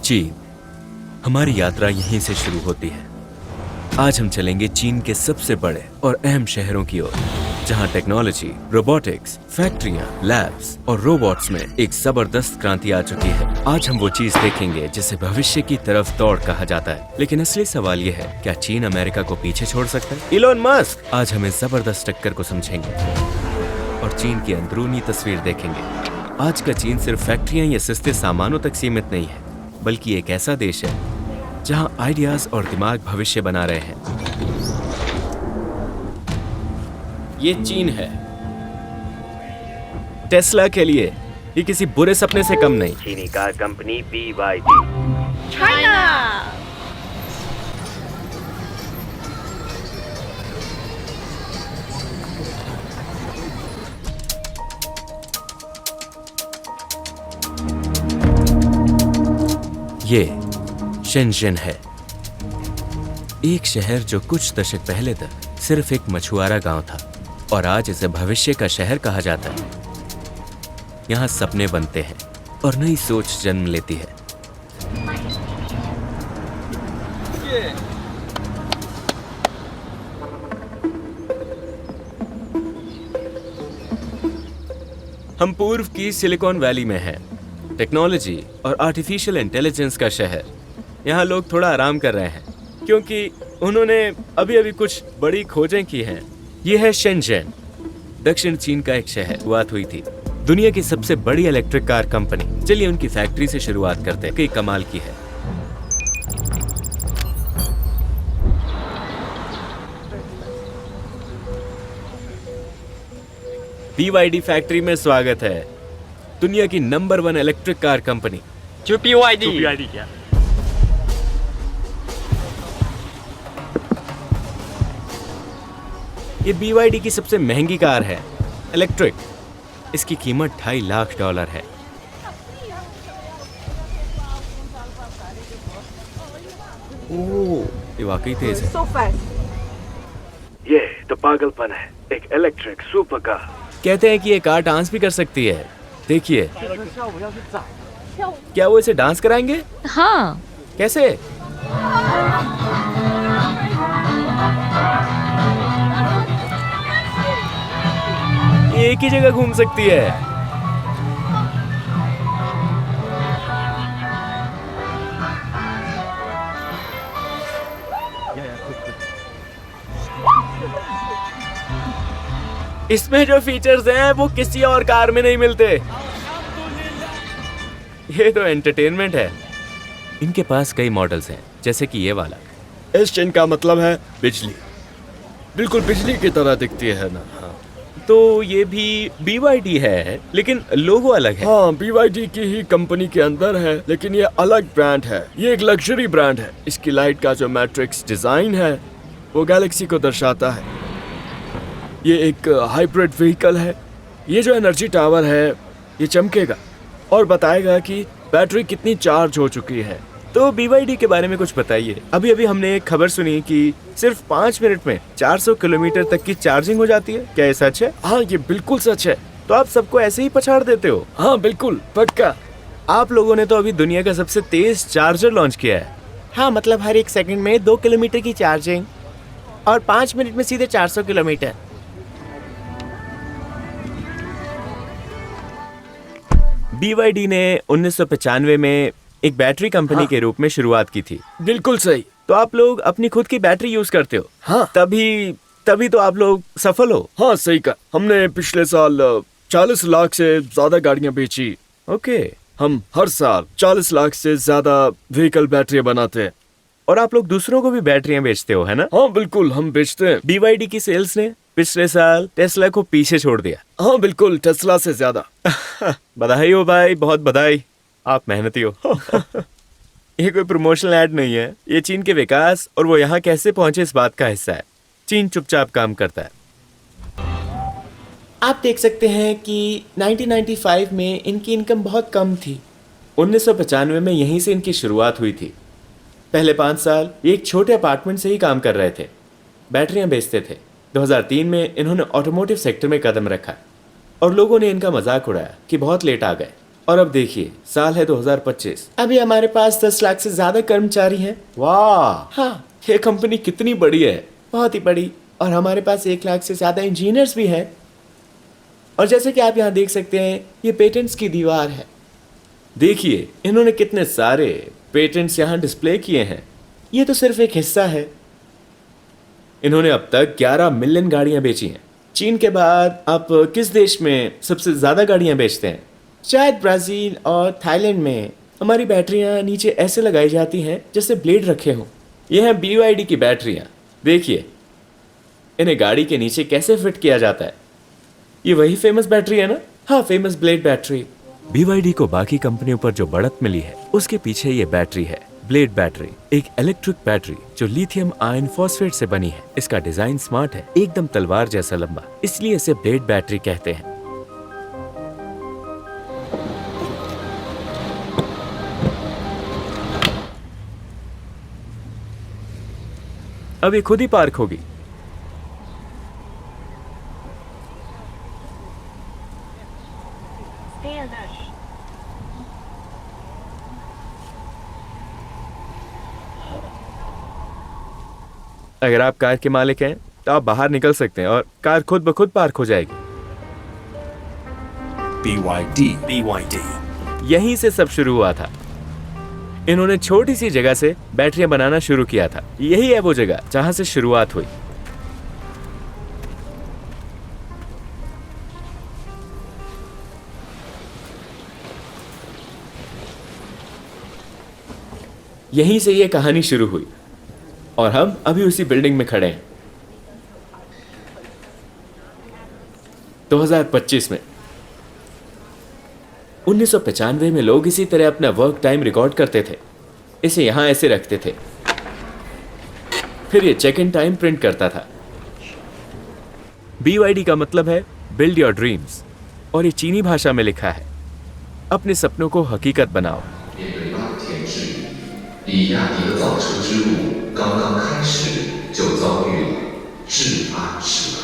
चीन। हमारी यात्रा यहीं से शुरू होती है। आज हम चलेंगे चीन के सबसे बड़े और अहम शहरों की ओर, जहां टेक्नोलॉजी, रोबोटिक्स, फैक्ट्रियां, लैब्स और रोबोट्स में एक जबरदस्त क्रांति आ चुकी है। आज हम वो चीज देखेंगे जिसे भविष्य की तरफ दौड़ कहा जाता है। लेकिन असली सवाल ये है, क्या चीन अमेरिका को पीछे छोड़ सकता है? Elon Musk. आज हम इस जबरदस्त टक्कर को समझेंगे और चीन की अंदरूनी तस्वीर देखेंगे। आज का चीन सिर्फ फैक्ट्रियां या सस्ते सामानों तक सीमित नहीं है, बल्कि एक ऐसा देश है जहां आइडियाज और दिमाग भविष्य बना रहे हैं। ये चीन है। टेस्ला के लिए ये किसी बुरे सपने से कम नहीं। चीनी कार कंपनी BYD। चाइना। ये शेनज़ेन है, एक शहर जो कुछ दशक पहले तक सिर्फ एक मछुआरा गांव था और आज इसे भविष्य का शहर कहा जाता है। यहाँ सपने बनते हैं और नई सोच जन्म लेती है। हम पूर्व की सिलिकॉन वैली में हैं, टेक्नोलॉजी और आर्टिफिशियल इंटेलिजेंस का शहर। यहाँ लोग थोड़ा आराम कर रहे हैं क्योंकि उन्होंने अभी कुछ बड़ी खोजें की हैं। ये है शेनज़ेन, दक्षिण चीन का एक शहर। शुरुआत हुई थी दुनिया की सबसे बड़ी इलेक्ट्रिक कार कंपनी। चलिए उनकी फैक्ट्री से शुरुआत करते हैं। कई कमाल की है। BYD फैक्ट्री में स्वागत है, दुनिया की नंबर 1 इलेक्ट्रिक कार कंपनी। जो BYD क्या? ये BYD की सबसे महंगी कार है, इलेक्ट्रिक। इसकी कीमत $2.5 लाख है। ओह, ये वाकई तेज है। So fast. ये तो पागलपन है, एक इलेक्ट्रिक सुपर कार। कहते हैं कि ये कार डांस भी कर सकती है। देखिए, क्या वो इसे डांस कराएंगे? हाँ। कैसे? ये एक ही जगह घूम सकती है। इसमें जो फीचर्स हैं वो किसी और कार में नहीं मिलते। ये तो एंटरटेनमेंट है। इनके पास कई मॉडल्स हैं, जैसे कि ये वाला। इस चिन्ह का मतलब है बिजली, बिल्कुल बिजली की तरह दिखती है ना। हाँ। तो ये भी BYD है, लेकिन लोगो अलग है। हाँ, BYD की ही कंपनी के अंदर है, लेकिन ये अलग ब्रांड है। ये एक लग्जरी ब्रांड है। इसकी लाइट का जो मैट्रिक्स डिजाइन है वो गैलेक्सी को दर्शाता है। ये एक हाइब्रिड व्हीकल है। ये जो एनर्जी टावर है ये चमकेगा और बताएगा कि बैटरी कितनी चार्ज हो चुकी है। तो BYD के बारे में कुछ बताइए। अभी हमने एक खबर सुनी कि सिर्फ 5 मिनट में 400 किलोमीटर तक की चार्जिंग हो जाती है। क्या ये सच है? हाँ, ये बिल्कुल सच है। तो आप सबको ऐसे ही पछाड़ देते हो? हाँ बिल्कुल, पक्का। आप लोगों ने तो अभी दुनिया का सबसे तेज चार्जर लॉन्च किया है। हाँ, मतलब हर एक सेकंड में 2 किलोमीटर की चार्जिंग और 5 मिनट में सीधे 400 किलोमीटर। BYD ने 1995 में एक बैटरी कंपनी के रूप में शुरुआत की थी। बिल्कुल सही। तो आप लोग अपनी खुद की बैटरी यूज करते हो? हाँ। तभी तो आप लोग सफल हो। हाँ सही कहा। हमने पिछले साल 40 लाख से ज्यादा गाड़ियां बेची। ओके। हम हर साल 40 लाख से ज्यादा व्हीकल बैटरी बनाते हैं। और आप लोग दूसरों को भी बैटरियां बेचते हो, है ना? हाँ बिल्कुल, हम बेचते हैं। BYD की सेल्स ने पिछले साल टेस्ला को पीछे छोड़ दिया। हाँ बिल्कुल, टेस्ला से ज्यादा। बधाई हो भाई, बहुत बधाई। आप मेहनती हो। ये कोई प्रमोशनल ऐड नहीं है। ये चीन के विकास और वो यहाँ कैसे पहुंचे इस बात का हिस्सा है। चीन चुपचाप काम करता है। आप देख सकते हैं कि 1995 में इनकी इनकम बहुत कम थी। 1995 में यहीं से इनकी शुरुआत हुई थी। पहले 5 साल ये एक छोटे अपार्टमेंट से ही काम कर रहे थे, बैटरियां बेचते थे। 2003 में इन्होंने ऑटोमोटिव सेक्टर में कदम रखा और लोगों ने इनका मजाक उड़ाया कि बहुत लेट आ गए और अब देखिए, साल है 2025। अभी हमारे पास 10 लाख से ज्यादा कर्मचारी हैं। वाह, हाँ, ये कंपनी कितनी बड़ी है। बहुत ही बड़ी। और हमारे पास 1 लाख से ज्यादा इंजीनियर्स भी हैं। और जैसे कि आप यहाँ देख सकते हैं, ये पेटेंट्स की दीवार है। देखिए, इन्होंने कितने सारे पेटेंट्स यहाँ डिस्प्ले किए हैं। ये तो सिर्फ एक हिस्सा है। इन्होंने अब तक 11 मिलियन गाड़ियां बेची हैं। चीन के बाद आप किस देश में सबसे ज्यादा गाड़ियां बेचते हैं? शायद ब्राजील और थाईलैंड में। हमारी बैटरियां नीचे ऐसे लगाई जाती हैं जैसे ब्लेड रखे हों। ये हैं BYD की बैटरियां। देखिए, इन्हें गाड़ी के नीचे कैसे फिट किया जाता है। ये वही फेमस बैटरी है ना? हाँ, फेमस ब्लेड बैटरी। BYD को बाकी कंपनियों पर जो बढ़त मिली है उसके पीछे ये बैटरी है, ब्लेड बैटरी, एक इलेक्ट्रिक बैटरी जो लिथियम आयन फॉस्फेट से बनी है। इसका डिजाइन स्मार्ट है, एकदम तलवार जैसा लंबा, इसलिए इसे ब्लेड बैटरी कहते हैं। अब ये खुद ही पार्क होगी। अगर आप कार के मालिक हैं तो आप बाहर निकल सकते हैं और कार खुद ब खुद पार्क हो जाएगी। BYD। यहीं से सब शुरू हुआ था। इन्होंने छोटी सी जगह से बैटरियां बनाना शुरू किया था। यही है वो जगह जहां से शुरुआत हुई। यहीं से ये कहानी शुरू हुई और हम अभी उसी बिल्डिंग में खड़े हैं। 2025 में 1995 में लोग इसी तरह अपना वर्क टाइम रिकॉर्ड करते थे। इसे यहां ऐसे रखते थे, फिर ये चेक इन टाइम प्रिंट करता था। BYD का मतलब है बिल्ड योर ड्रीम्स और ये चीनी भाषा में लिखा है, अपने सपनों को हकीकत बनाओ। 比亚迪的造车之路刚刚开始，就遭遇了至暗时刻。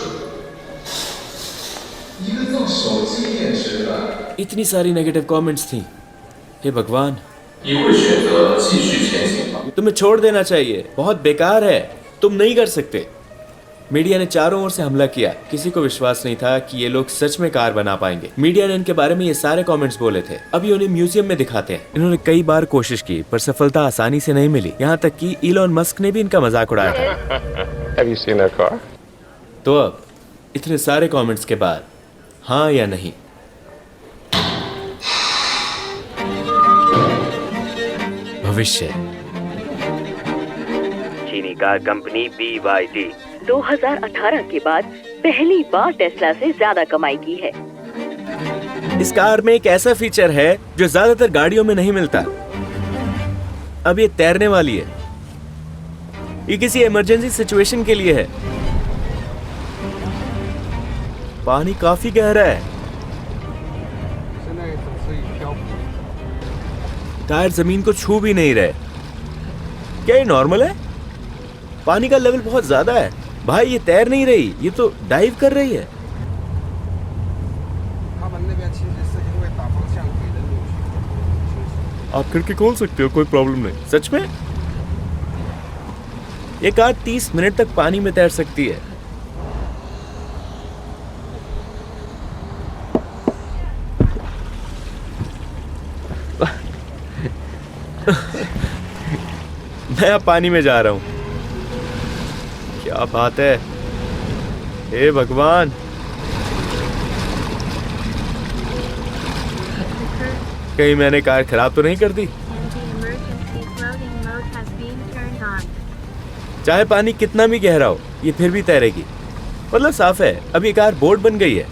一个造手机电池的， इतनी सारी नेगेटिव कमेंट्स थी। हे भगवान, 你会选择继续前行吗？ तुम्हें छोड़ देना चाहिए, बहुत बेकार है, तुम नहीं कर सकते। मीडिया ने चारों ओर से हमला किया। किसी को विश्वास नहीं था कि ये लोग सच में कार बना पाएंगे। मीडिया ने इनके बारे में ये सारे कमेंट्स बोले थे। अभी उन्हें म्यूजियम में दिखाते हैं। इन्होंने कई बार कोशिश की पर सफलता आसानी से नहीं मिली। यहाँ तक कि इलॉन मस्क ने भी इनका मजाक उड़ाया था। Have you seen their car? तो अब इतने सारे कमेंट्स के बाद हाँ या नहीं? भविष्य। चीनी कार कंपनी BYD 2018 के बाद पहली बार टेस्ला से ज्यादा कमाई की है। इस कार में एक ऐसा फीचर है जो ज्यादातर गाड़ियों में नहीं मिलता। अब ये तैरने वाली है। ये किसी इमरजेंसी सिचुएशन के लिए है। पानी काफी गहरा है। टायर जमीन को छू भी नहीं रहे। क्या ये नॉर्मल है? पानी का लेवल बहुत ज्यादा है। भाई ये तैर नहीं रही, ये तो डाइव कर रही है। आप खिड़की खोल सकते हो, कोई प्रॉब्लम नहीं। सच में ये कार 30 मिनट तक पानी में तैर सकती है। मैं अब पानी में जा रहा हूं। क्या बात है, हे भगवान। कहीं मैंने कार खराब तो नहीं कर दी? चाहे पानी कितना भी गहरा हो, ये फिर भी तैरेगी। मतलब साफ है, अब ये कार बोट बन गई है।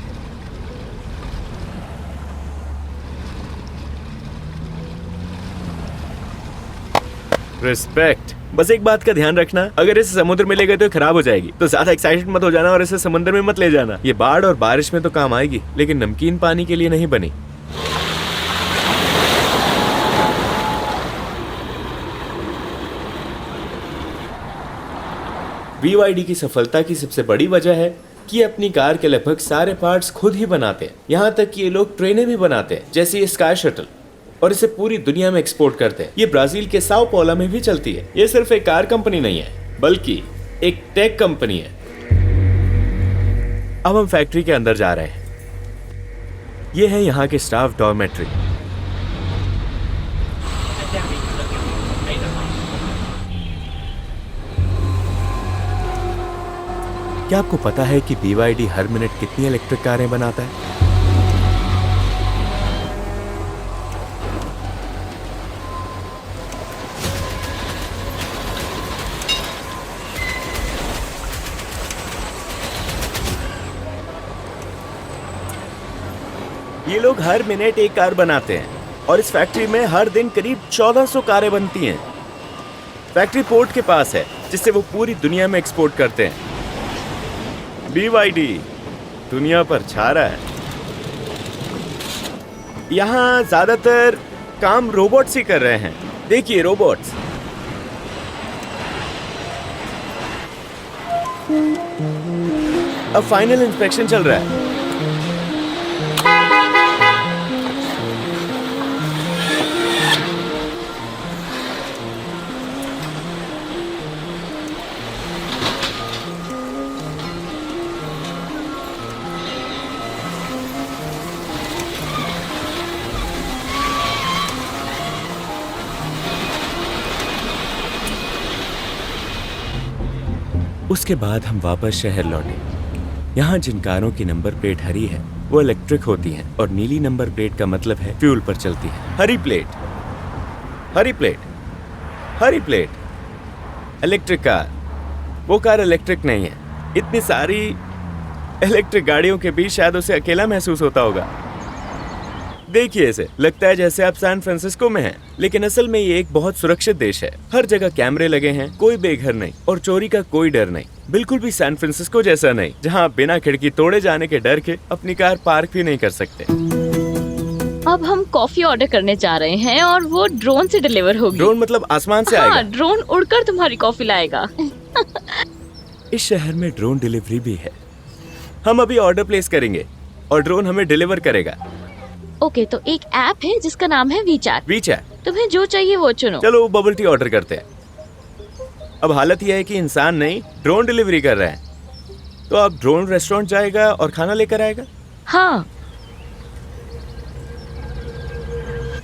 रिस्पेक्ट। बस एक बात का ध्यान रखना, अगर इसे समुद्र में ले गए तो खराब हो जाएगी, तो ज्यादा एक्साइटेड मत हो जाना और इसे समुद्र में मत ले जाना। ये बाढ़ और बारिश में तो काम आएगी, लेकिन नमकीन पानी के लिए नहीं बनी। BYD की सफलता की सबसे बड़ी वजह है कि ये अपनी कार के लगभग सारे पार्ट्स खुद ही बनाते हैं। यहाँ तक कि ये लोग ट्रेनें भी बनाते हैं, जैसे ये स्काई शटल, और इसे पूरी दुनिया में एक्सपोर्ट करते हैं। ये ब्राजील के साओ पौलो में भी चलती है। ये सिर्फ एक कार कंपनी नहीं है, बल्कि एक टेक कंपनी है। अब हम फैक्ट्री के अंदर जा रहे हैं। ये है यहाँ के स्टाफ डॉर्मेट्री। क्या आपको पता है कि BYD हर मिनट कितनी इलेक्ट्रिक कारें बनाता है? ये लोग हर मिनट एक कार बनाते हैं और इस फैक्ट्री में हर दिन करीब 1400 कारें बनती हैं। फैक्ट्री पोर्ट के पास है, जिससे वो पूरी दुनिया में एक्सपोर्ट करते हैं। BYD दुनिया पर छा रहा है। यहाँ ज्यादातर काम रोबोट्स ही कर रहे हैं। देखिए रोबोट्स। अब फाइनल इंस्पेक्शन चल रहा है। उसके बाद हम वापस शहर लौटे। यहाँ जिन कारों की नंबर प्लेट हरी है वो इलेक्ट्रिक होती हैं और नीली नंबर प्लेट का मतलब है फ्यूल पर चलती है। हरी प्लेट, हरी प्लेट, हरी प्लेट, इलेक्ट्रिक कार। वो कार इलेक्ट्रिक नहीं है। इतनी सारी इलेक्ट्रिक गाड़ियों के बीच शायद उसे अकेला महसूस होता होगा। देखिए इसे, लगता है जैसे आप सैन फ्रांसिस्को में हैं, लेकिन असल में ये एक बहुत सुरक्षित देश है। हर जगह कैमरे लगे हैं, कोई बेघर नहीं और चोरी का कोई डर नहीं। बिल्कुल भी सैन फ्रांसिस्को जैसा नहीं, जहाँ आप बिना खिड़की तोड़े जाने के डर के अपनी कार पार्क भी नहीं कर सकते। अब हम कॉफी ऑर्डर करने जा रहे हैं और वो ड्रोन से डिलीवर होगी। ड्रोन मतलब आसमान से आएगा? हाँ, ड्रोन उड़कर तुम्हारी कॉफी लाएगा। इस शहर में ड्रोन डिलीवरी भी है। हम अभी ऑर्डर प्लेस करेंगे और ड्रोन हमें डिलीवर करेगा। ओके, तो एक ऐप है जिसका नाम है वीचैट। वीचैट? तुम्हें जो चाहिए वो चुनो। चलो बबल टी ऑर्डर करते हैं। अब हालत यह है कि इंसान नहीं, ड्रोन डिलीवरी कर रहे हैं। तो अब ड्रोन रेस्टोरेंट जाएगा और खाना लेकर आएगा? हाँ,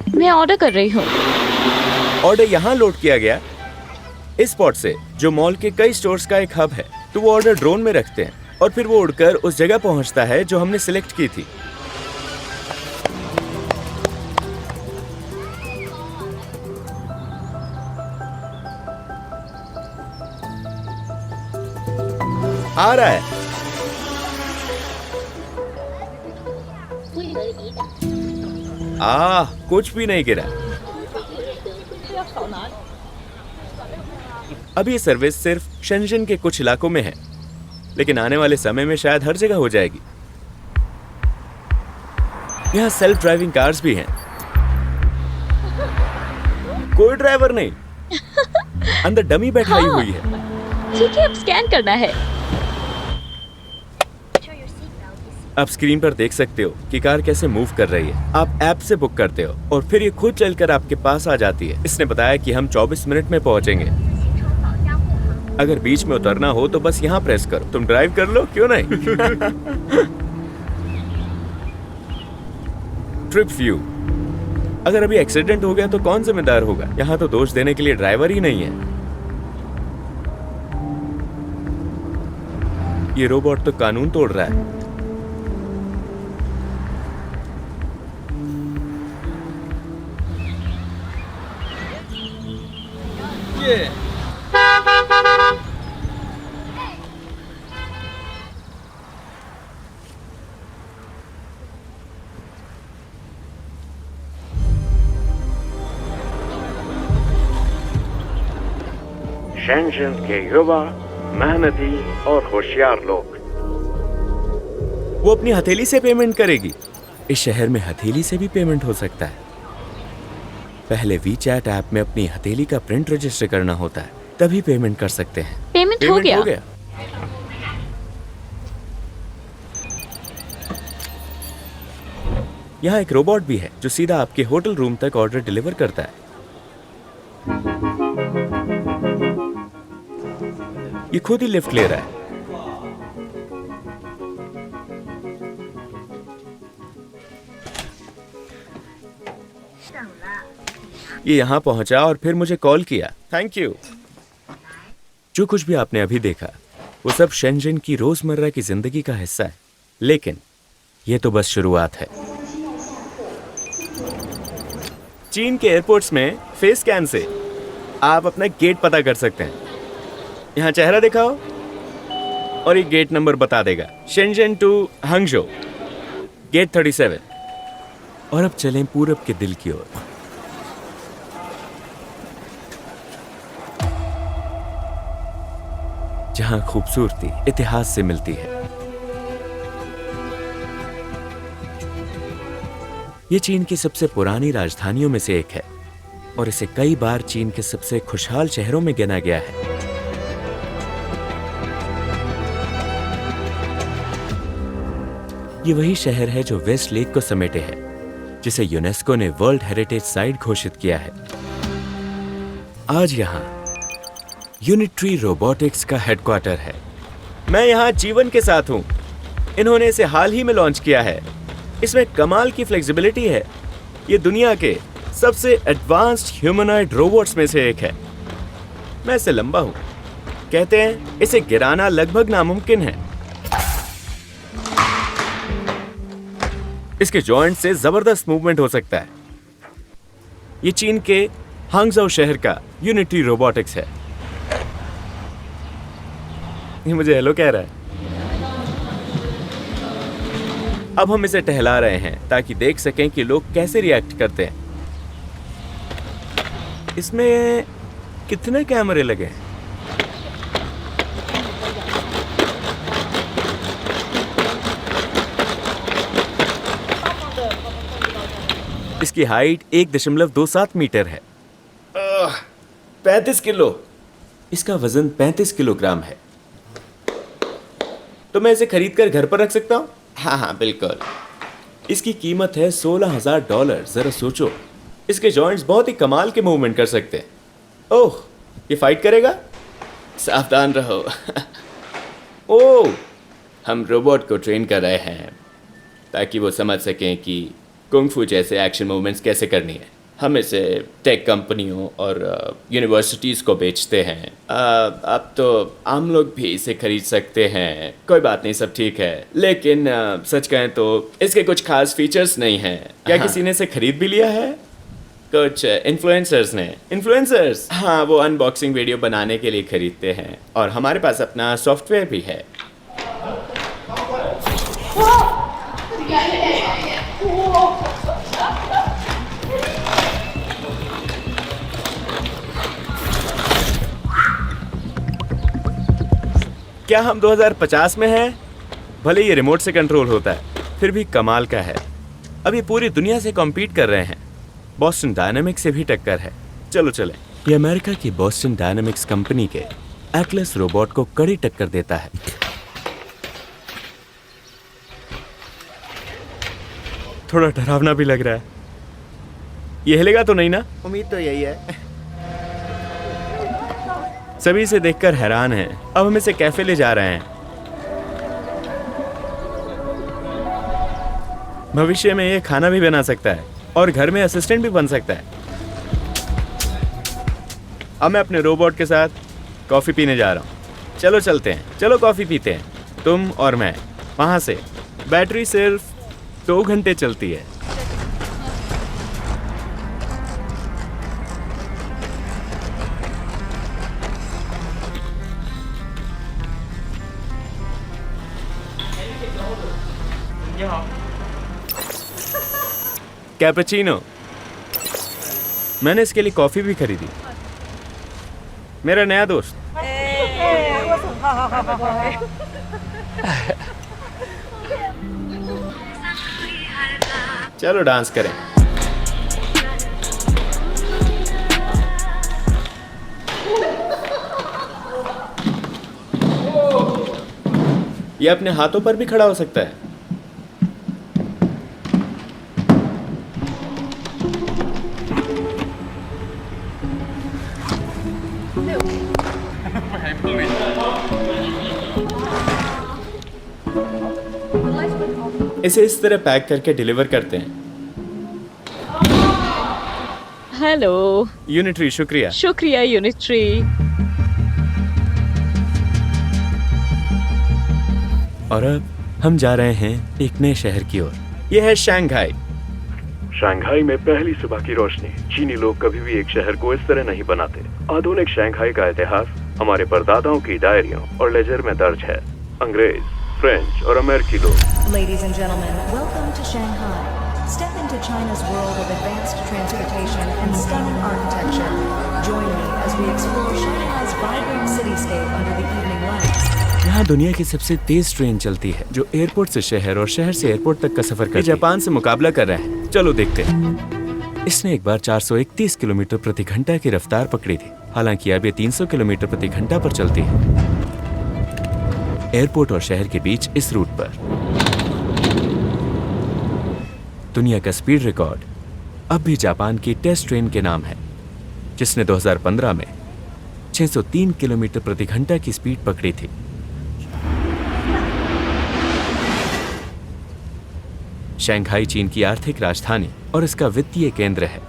मैं ऑर्डर कर रही हूँ। ऑर्डर यहाँ लोड किया गया इस स्पॉट से, जो मॉल के कई स्टोर्स का एक हब है। तो वो ऑर्डर ड्रोन में रखते हैं और फिर वो उड़कर उस जगह पहुँचता है जो हमने सिलेक्ट की थी। आ रहा है। कुछ भी नहीं गिरा। अब ये सर्विस सिर्फ शेंजन के कुछ इलाकों में है, लेकिन आने वाले समय में शायद हर जगह हो जाएगी। यहाँ सेल्फ ड्राइविंग कार्स भी हैं। कोई ड्राइवर नहीं, अंदर डमी बैठाई हुई है। ठीक है, अब स्कैन करना है। आप स्क्रीन पर देख सकते हो कि कार कैसे मूव कर रही है। आप ऐप से बुक करते हो और फिर ये खुद चलकर आपके पास आ जाती है। इसने बताया कि हम 24 मिनट में पहुंचेंगे। अगर बीच में उतरना हो तो बस यहाँ प्रेस करो। तुम ड्राइव कर लो, क्यों नहीं? Trip view. अगर अभी एक्सीडेंट हो गया तो कौन जिम्मेदार होगा? यहाँ तो दोष देने के लिए ड्राइवर ही नहीं है। ये रोबोट तो कानून तोड़ रहा है। शेंजन के युवा, मेहनती और होशियार लोग। वो अपनी हथेली से पेमेंट करेगी। इस शहर में हथेली से भी पेमेंट हो सकता है। पहले वीचैट ऐप में अपनी हथेली का प्रिंट रजिस्टर करना होता है, तभी पेमेंट कर सकते हैं। पेमेंट हो गया। यहाँ एक रोबोट भी है जो सीधा आपके होटल रूम तक ऑर्डर डिलीवर करता है। ये खुद ही लिफ्ट ले रहा है। ये यहाँ पहुंचा और फिर मुझे कॉल किया। Thank you. जो कुछ भी आपने अभी देखा वो सब शेंजन की रोजमर्रा की जिंदगी का हिस्सा है, लेकिन ये तो बस शुरुआत है। चीन के एयरपोर्ट्स में फेस स्कैन से आप अपना गेट पता कर सकते हैं। यहाँ चेहरा दिखाओ और ये गेट नंबर बता देगा। Shenzhen to Hangzhou, gate 37। और अब चलें पूरब के दिल की ओर। जहां खूबसूरती इतिहास से मिलती है। ये चीन की सबसे पुरानी राजधानियों में से एक है और इसे कई बार चीन के सबसे खुशहाल शहरों में गिना गया है। ये वही शहर है जो वेस्ट लेक को समेटे है, जिसे यूनेस्को ने वर्ल्ड हेरिटेज साइट घोषित किया है। आज यहाँ यूनिट्री रोबोटिक्स का हेडक्वार्टर है। मैं यहाँ जीवन के साथ हूँ। इन्होंने इसे हाल ही में लॉन्च किया है। इसमें कमाल की फ्लेक्सिबिलिटी है। ये दुनिया के सबसे एडवांस्ड ह्यूमनॉइड रोबोट्स में से एक है। मैं इससे लंबा हूँ। कहते हैं इसे गिराना लगभग नामुमकिन है। इसके जॉइंट से जबरदस्त मूवमेंट हो सकता है। ये चीन के हांगझो शहर का यूनिट्री रोबोटिक्स है। ये मुझे हेलो कह रहा है। अब हम इसे टहला रहे हैं ताकि देख सकें कि लोग कैसे रिएक्ट करते हैं। इसमें कितने कैमरे लगे हैं? इसकी हाइट 1.27 मीटर है। 35 किलो। इसका वजन 35 किलोग्राम है। तो मैं इसे खरीद कर घर पर रख सकता हूँ? हाँ, बिल्कुल। इसकी कीमत है $16,000। जरा सोचो, इसके जॉइंट्स बहुत ही कमाल के मूवमेंट कर सकते हैं। ओह, ये फाइट करेगा? सावधान रहो। ओह, हम रोबोट को ट्रेन कर रहे हैं ताकि वो समझ सकें कि कुंग-फू जैसे एक्शन मूवमेंट्स कैसे करनी है। हम इसे टेक कंपनियों और यूनिवर्सिटीज़ को बेचते हैं। अब तो आम लोग भी इसे खरीद सकते हैं। कोई बात नहीं, सब ठीक है। लेकिन सच कहें तो इसके कुछ खास फीचर्स नहीं हैं। क्या किसी ने इसे खरीद भी लिया है? कुछ इन्फ्लुएंसर्स ने। इन्फ्लुएंसर्स? हाँ, वो अनबॉक्सिंग वीडियो बनाने के लिए खरीदते हैं और हमारे पास अपना सॉफ्टवेयर भी है। क्या हम 2050 में हैं? भले ये रिमोट से कंट्रोल होता है, फिर भी कमाल का है। अब ये पूरी दुनिया से कॉम्पीट कर रहे हैं। बॉस्टन डायनामिक्स से भी टक्कर है। चलो चलें। ये अमेरिका की बॉस्टन डायनामिक्स कंपनी के एटलस रोबोट को कड़ी टक्कर देता है। थोड़ा डरावना भी लग रहा है। ये हिलेगा तो नहीं ना? उम्मीद तो यही है। सभी इसे देखकर हैरान हैं। अब हम इसे कैफे ले जा रहे हैं। भविष्य में ये खाना भी बना सकता है और घर में असिस्टेंट भी बन सकता है। अब मैं अपने रोबोट के साथ कॉफ़ी पीने जा रहा हूँ। चलो चलते हैं। चलो कॉफ़ी पीते हैं, तुम और मैं। वहाँ से बैटरी सिर्फ 2 घंटे चलती है। कैपुचिनो। मैंने इसके लिए कॉफी भी खरीदी। मेरा नया दोस्त। चलो डांस करें। ये अपने हाथों पर भी खड़ा हो सकता है। इसे इस तरह पैक करके डिलीवर करते हैं। हेलो, यूनिट्री, शुक्रिया। शुक्रिया यूनिट्री। और अब हम जा रहे हैं एक नए शहर की ओर। यह है शंघाई। शंघाई में पहली सुबह की रोशनी। चीनी लोग कभी भी एक शहर को इस तरह नहीं बनाते। आधुनिक शंघाई का इतिहास हमारे परदादाओं की डायरियों और लेजर में दर्ज है। अंग्रेज, फ्रेंच और अमेरिकी लोग। Ladies and gentlemen, welcome to Shanghai. Step into China's world of advanced transportation and stunning architecture. Join me as we explore Shanghai's vibrant cityscape under the evening lights. यहाँ दुनिया की सबसे तेज ट्रेन चलती है जो एयरपोर्ट से शहर और शहर से एयरपोर्ट तक का सफर करती है। जापान से मुकाबला कर रहा है। चलो देखते हैं। इसने एक बार 431 किलोमीटर प्रति घंटा की रफ्तार पकड़ी थी। हालांकि अब ये 300 किलोमीटर प्रति घंटा पर चलती है। एयरपोर्ट और शहर के बीच इस रूट पर दुनिया का स्पीड रिकॉर्ड अब भी जापान की टेस्ट ट्रेन के नाम है, जिसने 2015 में 603 किलोमीटर प्रति घंटा की स्पीड पकड़ी थी। शंघाई चीन की आर्थिक राजधानी और इसका वित्तीय केंद्र है,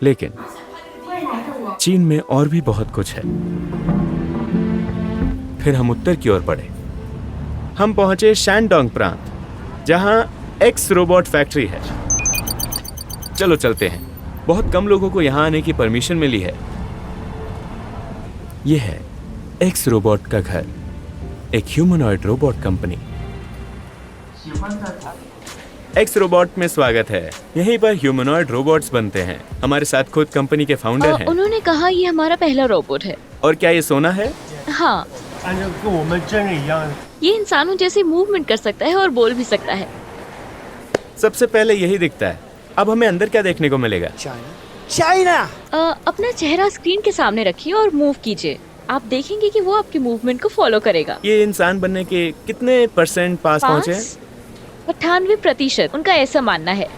लेकिन चीन में और भी बहुत कुछ है। फिर हम उत्तर की ओर बढ़े। हम पहुंचे शैनडोंग प्रांत, जहां एक्स रोबोट फैक्ट्री है। चलो चलते हैं। बहुत कम लोगों को यहां आने की परमिशन मिली है। यह है एक्स रोबोट का घर, एक humanoid robot company. X robot में स्वागत है। यहीं पर ह्यूमनॉइड रोबोट्स बनते हैं। हमारे साथ खुद कंपनी के फाउंडर हैं। उन्होंने कहा ये हमारा पहला रोबोट है। और क्या ये सोना है? हाँ, ये इंसानों जैसे मूवमेंट कर सकता है और बोल भी सकता है। सबसे पहले यही दिखता है। अब हमें अंदर क्या देखने को मिलेगा? अपना चेहरा स्क्रीन के सामने रखिए और मूव कीजिए। आप देखेंगे कि वो आपके मूवमेंट को फॉलो करेगा। ये इंसान बनने के कितने % पास पहुँचे? 98%। उनका ऐसा मानना है।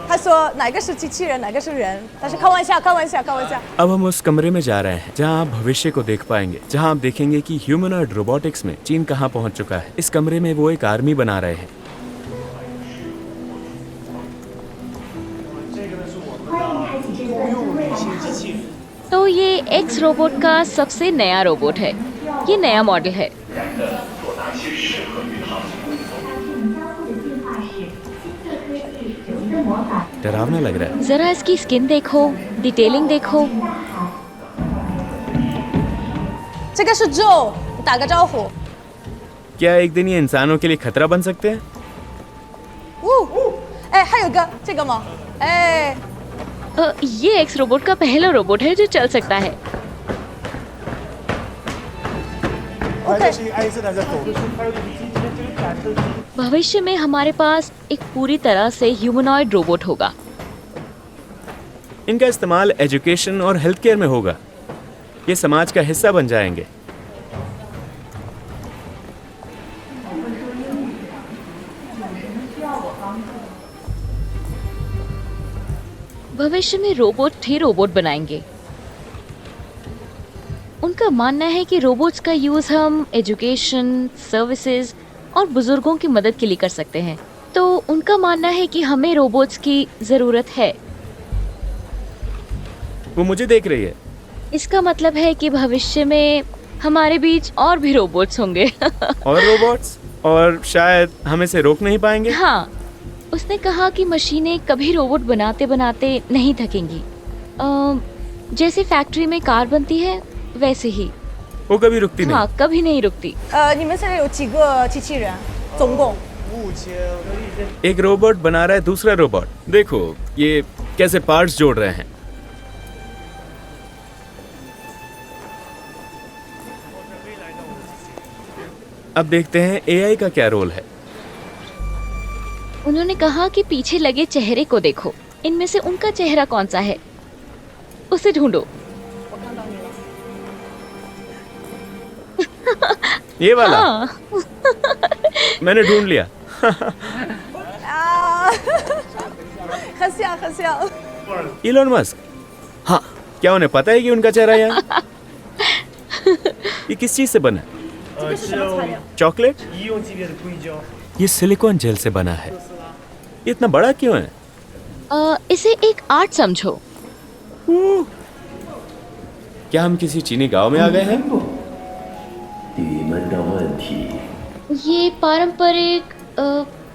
他说哪个是机器人，哪个是人，但是开玩笑，开玩笑，开玩笑。 अब हम उस कमरे में जा रहे हैं जहां आप भविष्य को देख पाएंगे, जहां आप देखेंगे कि ह्यूमनॉइड रोबोटिक्स में चीन कहां पहुंच चुका है। इस कमरे में वो एक आर्मी बना रहे हैं। तो ये एक्स रोबोट का सबसे नया रोबोट है। ये नया मॉडल है। डरावना लग रहा है। जरा इसकी स्किन देखो, डिटेलिंग देखो। 这个是 Joe， 打个招呼。 क्या एक दिन ये इंसानों के लिए खतरा बन सकते हैं? 哎，还有个这个吗？哎， ये एक्स रोबोट का पहला रोबोट है जो चल सकता है। भविष्य में हमारे पास एक पूरी तरह से ह्यूमनॉइड रोबोट होगा। इनका इस्तेमाल एजुकेशन और हेल्थ केयर में होगा। ये समाज का हिस्सा बन जाएंगे। भविष्य में रोबोट ही रोबोट बनाएंगे। उनका मानना है कि रोबोट्स का यूज हम एजुकेशन, सर्विसेज और बुजुर्गों की मदद के लिए कर सकते हैं। तो उनका मानना है कि हमें रोबोट्स की जरूरत है। वो मुझे देख रही है। इसका मतलब है कि भविष्य में हमारे बीच और भी रोबोट्स होंगे। और रोबोट्स, और शायद हम इसे रोक नहीं पाएंगे। हाँ, उसने कहा कि मशीनें कभी रोबोट बनाते बनाते नहीं थकेंगी। जैसे फैक्ट्री में कार बनती है वैसे ही। वो कभी रुकती नहीं। हाँ, कभी नहीं रुकती। 你们现在有几个机器人？总共 एक रोबोट बना रहा है दूसरा रोबोट। देखो ये कैसे पार्ट्स जोड़ रहे हैं। अब देखते हैं एआई का क्या रोल है। उन्होंने कहा कि पीछे लगे चेहरे को देखो। इनमें से उनका चेहरा कौन सा है, उसे ढूंढो। ये वाला? हाँ। मैंने ढूंढ लिया। 啊，很像，很像。 इलोन मस्क। हाँ, क्या उन्हें पता है कि उनका चेहरा यहाँ? ये किस चीज से बना? चॉकलेट? ये सिलिकॉन जेल से बना है। ये इतना बड़ा क्यों है? इसे एक आर्ट समझो। क्या हम किसी चीनी गांव में आ गए हैं? ये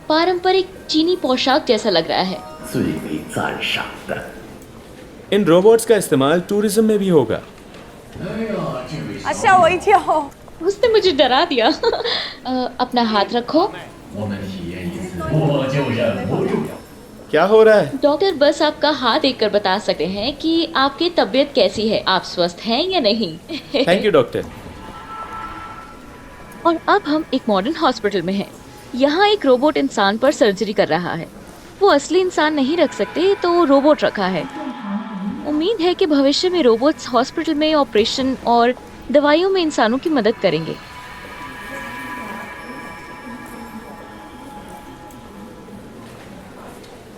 पारंपरिक चीनी पोशाक जैसा लग रहा है। इन रोबोट्स का इस्तेमाल टूरिज्म में भी होगा। उसने मुझे डरा दिया। अपना हाथ रखो। क्या हो रहा है? डॉक्टर बस आपका हाथ देखकर बता सकते हैं कि आपकी तबीयत कैसी है, आप स्वस्थ हैं या नहीं। Thank you doctor. और अब हम एक मॉडर्न हॉस्पिटल में हैं। यहाँ एक रोबोट इंसान पर सर्जरी कर रहा है। वो असली इंसान नहीं रख सकते तो रोबोट रखा है। उम्मीद है कि भविष्य में रोबोट्स हॉस्पिटल में ऑपरेशन और दवाइयों में इंसानों की मदद करेंगे।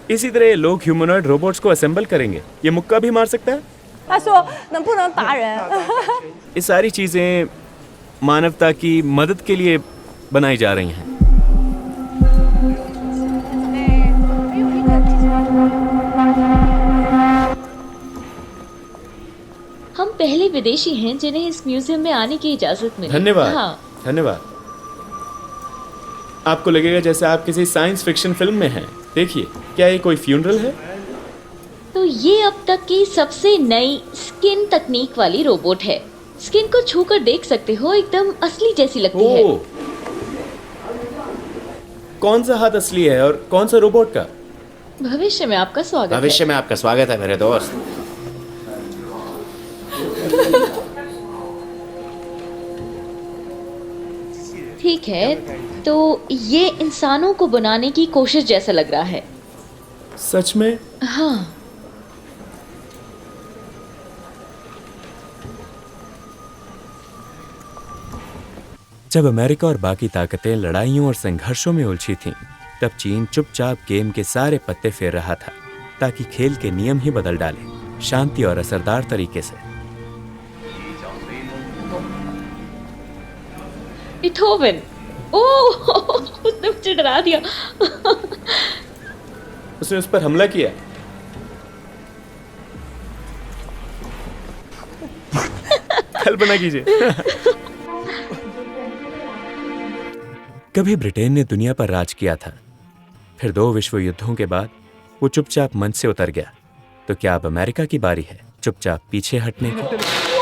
इसी तरह लोग ह्यूमनॉइड रोबोट्स को असेंबल करेंगे। ये मुक्का भी मार सकता है। ये सारी चीजें मानवता की मदद के लिए बनाई जा रही हैं। हम पहले विदेशी हैं जिन्हें इस म्यूजियम में आने की इजाजत मिली। धन्यवाद। हाँ। धन्यवाद। आपको लगेगा जैसे आप किसी साइंस फिक्शन फिल्म में हैं। देखिए, क्या ये कोई फ्यूनरल है? तो ये अब तक की सबसे नई स्किन तकनीक वाली रोबोट है। स्किन को छूकर देख सकते हो, एकदम असली जैसी लगती है। कौन सा हाथ असली है और कौन सा रोबोट का? भविष्य में आपका स्वागत है। भविष्य में आपका स्वागत है मेरे दोस्त। ठीक है, तो ये इंसानों को बनाने की कोशिश जैसा लग रहा है। सच में? हाँ। जब अमेरिका और बाकी ताकतें लड़ाइयों और संघर्षों में उलझी थीं, तब चीन चुपचाप गेम के सारे पत्ते फेर रहा था ताकि खेल के नियम ही बदल डाले, शांति और असरदार तरीके से। बीथोवन। ओह, उसने मुझे डरा दिया। उसने उस पर हमला किया। कल्पना कीजिए। कभी ब्रिटेन ने दुनिया पर राज किया था, फिर 2 विश्व युद्धों के बाद वो चुपचाप मंच से उतर गया। तो क्या अब अमेरिका की बारी है चुपचाप पीछे हटने की?